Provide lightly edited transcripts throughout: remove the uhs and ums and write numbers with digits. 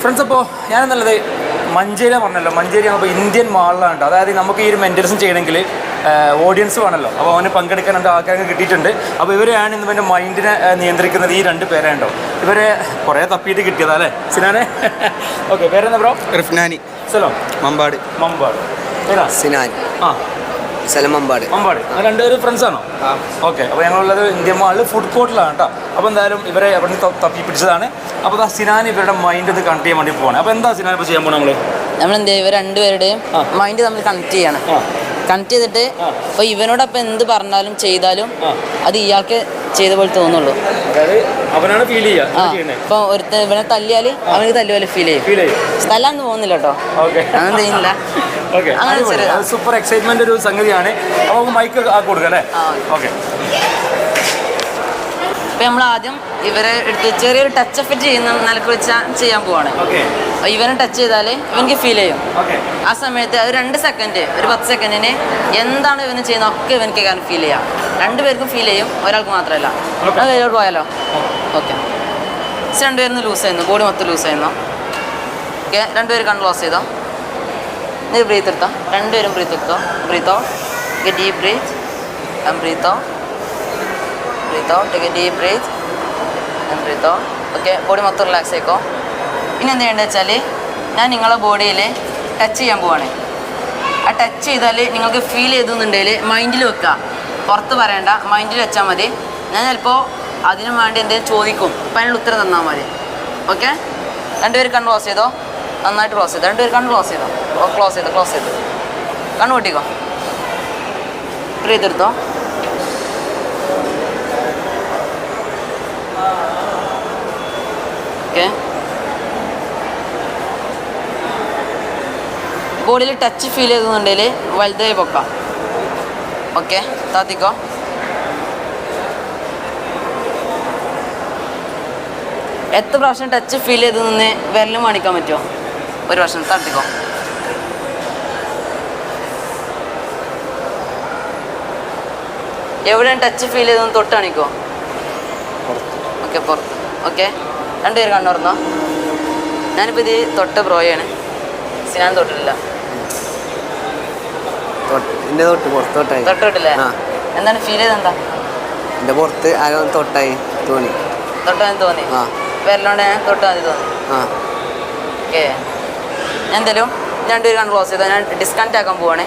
Friends, അപ്പോൾ ഞാനെന്നുള്ളത് മഞ്ചേരി പറഞ്ഞല്ലോ, മഞ്ചേരി ആകുമ്പോൾ ഇന്ത്യൻ മാളിലാണ്. അതായത് നമുക്ക് ഈ ഒരു മെൻറ്റലിസം ചെയ്യണമെങ്കിൽ ഓഡിയൻസ് വേണമല്ലോ. അപ്പോൾ അവന് പങ്കെടുക്കാൻ എൻ്റെ ആൾക്കാർക്ക് കിട്ടിയിട്ടുണ്ട്. അപ്പോൾ ഇവരെയാണ് ഇന്ന് എൻ്റെ മൈൻഡിനെ നിയന്ത്രിക്കുന്നത്. ഈ രണ്ട് പേരുണ്ടോ, ഇവരെ കുറേ തപ്പിയിട്ട് കിട്ടിയതാ അല്ലേ സിനാനെ? ഓക്കെ, പേരെന്താ ബ്രോ? റിഫ്നാനി. സ്ഥലം മമ്പാട്. മമ്പാട്. പേരാ സിനാൻ. ആ, സ്ഥലം മമ്പാട്. മമ്പാട്. രണ്ടുപേരും ഫ്രണ്ട്സാണോ? ഓക്കെ. അപ്പോൾ ഞങ്ങളുള്ളത് ഇന്ത്യൻ മാളിൽ ഫുഡ് കോർട്ടിലാണ് കേട്ടോ. അപ്പോൾ എന്തായാലും ഇവരെ അവിടെ നിന്ന് തപ്പി പിടിച്ചതാണ്. അപ്പോൾ സിനാൻ ഇവരുടെ മൈൻഡ് ഒന്ന് കണക്ട് ചെയ്യാൻ വേണ്ടി പോകണം. അപ്പോൾ എന്താ സിനാൻ ഇപ്പോൾ ചെയ്യാൻ പോകണം? നമ്മളെന്താ ഇവർ രണ്ടുപേരുടെയും മൈൻഡ് നമ്മൾ കണക്ട് ചെയ്യണം. കണക്ട് ചെയ്തിട്ട് ഇപ്പോൾ ഇവനോടൊപ്പം എന്ത് പറഞ്ഞാലും ചെയ്താലും അത് ഇയാൾക്ക് ചെയ്ത പോലെ തോന്നുള്ളൂ. അവനാണ് ഫീൽ ചെയ്യുക. ഇപ്പോൾ ഒരുത്തൻ ഇവനെ തല്ലിയാൽ അവനക്ക് തല്ലുപോലെ ഫീൽ ചെയ്യും. സ്ഥലം പോകുന്നില്ല കേട്ടോ, അങ്ങനെ ചെയ്യുന്നില്ല. സൂപ്പർ എക്സൈറ്റ്മെന്റ് ഒരു സംഗതിയാണ്. അപ്പോൾ മൈക്ക് കൊടുക്കാം അല്ലേ? ഓക്കെ. ഇപ്പം നമ്മൾ ആദ്യം ഇവരെ എടുത്ത് ചെറിയൊരു ടച്ച് എഫക്റ്റ് ചെയ്യുന്ന നിലക്ക് വെച്ചാൽ ചെയ്യാൻ പോവാണ്. ഇവനെ ടച്ച് ചെയ്താൽ ഇവനിക്ക് ഫീൽ ചെയ്യും. ആ സമയത്ത് ഒരു 2 സെക്കൻഡ്, ഒരു 10 സെക്കൻഡിന് എന്താണ് ഇവന് ചെയ്യുന്നത് ഒക്കെ ഇവനിക്ക് കാരണം ഫീൽ ചെയ്യാം. 2 പേർക്കും ഫീൽ ചെയ്യും, ഒരാൾക്ക് മാത്രമല്ല. അത് വേരോട് പോയാലോ? ഓക്കെ. 2 പേരും ലൂസ് ചെയ്യുന്നു, ബോഡി മൊത്തം ലൂസ് ചെയ്യുന്നു. ഓക്കെ, 2 പേര് കണ്ണ് ക്ലോസ് ചെയ്തോ. നീ ബ്രീത്ത് എടുത്തോ, 2 പേരും ബ്രീത്ത് എടുത്തോ. Breath out, get deep breath and breath out. Breathe out, take a deep breath and breathe out. Okay, body മൊത്തം റിലാക്സ് ആയിക്കോ. ഇനി എന്ത് ചെയ്യേണ്ടത് വെച്ചാൽ, ഞാൻ നിങ്ങളെ ബോഡിയിൽ ടച്ച് ചെയ്യാൻ പോവാണ്. ആ ടച്ച് ചെയ്താൽ നിങ്ങൾക്ക് ഫീൽ ചെയ്തെന്നുണ്ടെങ്കിൽ മൈൻഡിൽ വെക്കുക, പുറത്ത് പറയണ്ട, മൈൻഡിൽ വെച്ചാൽ മതി. ഞാൻ ചിലപ്പോൾ അതിനു വേണ്ടി എന്തെങ്കിലും ചോദിക്കും, അപ്പം അതിനുള്ള ഉത്തരം തന്നാൽ മതി. ഓക്കെ, 2 പേര് കണ്ണ് ക്ലോസ് ചെയ്തോ, നന്നായിട്ട് ക്ലോസ് ചെയ്തോ. 2 പേര് കണ്ണ് ക്ലോസ് ചെയ്തോ. ക്ലോസ് ചെയ്ത് കണ്ണ് പൊട്ടിക്കോ. ബ്രീത്ത് എടുത്തോ. ഓക്കെ, ബോഡിയിൽ ടച്ച് ഫീൽ ചെയ്തെന്നുണ്ടെങ്കിൽ വലുതായി പൊക്കാം. ഓക്കെ, താത്തിക്കോ. എത്ര പ്രാവശ്യം ടച്ച് ഫീൽ ചെയ്ത് നിന്ന് വിരലും കാണിക്കാൻ പറ്റുമോ? 1 പ്രാവശ്യം താത്തിക്കോ. എവിടെയാണ് ടച്ച് ഫീൽ ചെയ്തെന്ന് തൊട്ട് കാണിക്കോ. ഓക്കെ, പുറത്ത്. ഓക്കെ, 2 പേര് കണ്ണുറന്നോ. ഞാനിപ്പോൾ ഇത് തൊട്ട് ബ്രോയാണ്, സിനാൻ തൊട്ടിട്ടില്ല. തൊട്ടിട്ടില്ലേ? എന്താണ് ഫീൽ ചെയ്ത്? എന്താ എൻ്റെ പുറത്ത് തൊട്ടായി തോന്നി. തോന്നി വിരലോണ്ട് ഞാൻ തൊട്ടാൽ മതി തോന്നി. ഓക്കെ, ഞാൻ എന്തായാലും 2 പേര് കണ്ണ് ക്ലോസ് ചെയ്തോ. ഞാൻ ഡിസ്കണക്റ്റ് ആക്കാൻ പോവാണ്.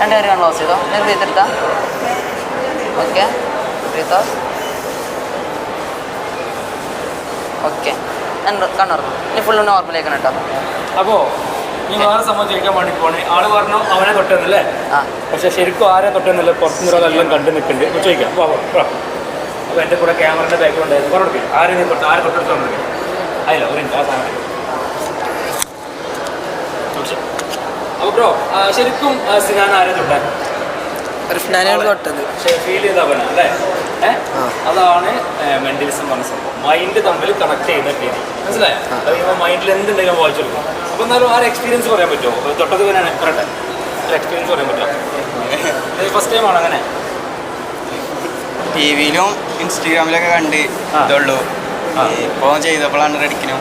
2 പേര് കണ്ണ് ക്ലോസ് ചെയ്തോ. നിങ്ങൾ ബ്രീത്ത് എടുത്താൽ. Okay, breath out. ഓക്കെ, ഞാൻ കണ്ണുറന്നു. ഇനി ഫുള്ള് നോർമലേക്കണം കേട്ടോ. അപ്പോൾ നീ വേറെ സംഭവം ചോദിക്കാൻ വേണ്ടി പോണേ. ആള് പറഞ്ഞു അവനെ തൊട്ടെന്നല്ലേ? പക്ഷെ ശരിക്കും ആരെ തൊട്ടെന്നല്ല, പുറത്തുനിന്നെല്ലാം കണ്ടു നിൽക്കുന്നുണ്ട്. ചോദിക്കാം. അപ്പോൾ എൻ്റെ കൂടെ ക്യാമറയുടെ ബാക്ക്ഗ്രൗണ്ടായിരുന്നു. പറഞ്ഞോട്ടെ, ആരെ നീ തൊട്ട്, ആരെ തൊട്ടെടുത്ത് വന്നത്? അതില്ല, ഒരു മിനിറ്റ്, ആ സാധനം. അപ്പോൾ ബ്രോ, ശരിക്കും സിനാൻ ആരെ തൊട്ടാൻ? റിഫ്നാനിയാണ് തൊട്ടത്. ഫീൽ ചെയ്ത അവനാ അല്ലേ? അതാണ് മെന്റലിസം പറഞ്ഞ സംഭവം. മൈൻഡ് തമ്മിൽ കണക്ട് ചെയ്യുന്ന രീതി, മനസ്സിലായോ? അപ്പോൾ മൈൻഡിൽ എന്തുണ്ടെങ്കിലും വായിച്ചു കൊടുക്കും. അപ്പോൾ എന്നാലും ആ എക്സ്പീരിയൻസ് പറയാൻ പറ്റുമോ? തൊട്ടത് വരാണ് പറയട്ടെ, ഒരു എക്സ്പീരിയൻസ് പറയാൻ പറ്റുമോ? ഫസ്റ്റ് ടൈം ആണോ അങ്ങനെ? TV-ലും ഇൻസ്റ്റഗ്രാമിലൊക്കെ കണ്ട് ഇതുള്ളൂ. ഇപ്പോൾ ചെയ്തപ്പോഴാണ് റെഡിക്കണം.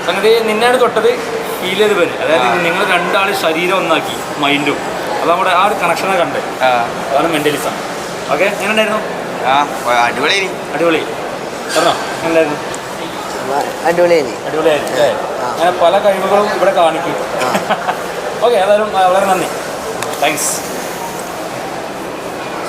സംഗതി നിന്നെയാണ് തൊട്ടത്, ഫീൽ ചെയ്ത് വരും. അതായത് നിങ്ങൾ 2 ആൾ ശരീരം ഒന്നാക്കി, മൈൻഡും. അത് നമ്മുടെ ആ ഒരു കണക്ഷനെ കണ്ട്, അതാണ് മെന്റലിസം. ഓക്കെ, എങ്ങനെ ഉണ്ടായിരുന്നു? അടിപൊളി. പറഞ്ഞോ, എങ്ങനെയായിരുന്നു? അടിപൊളിയായിരുന്നു. അങ്ങനെ പല കഴിവുകളും ഇവിടെ കാണിക്കും. ഓക്കെ, ഏതായാലും വളരെ നന്ദി, താങ്ക്സ്.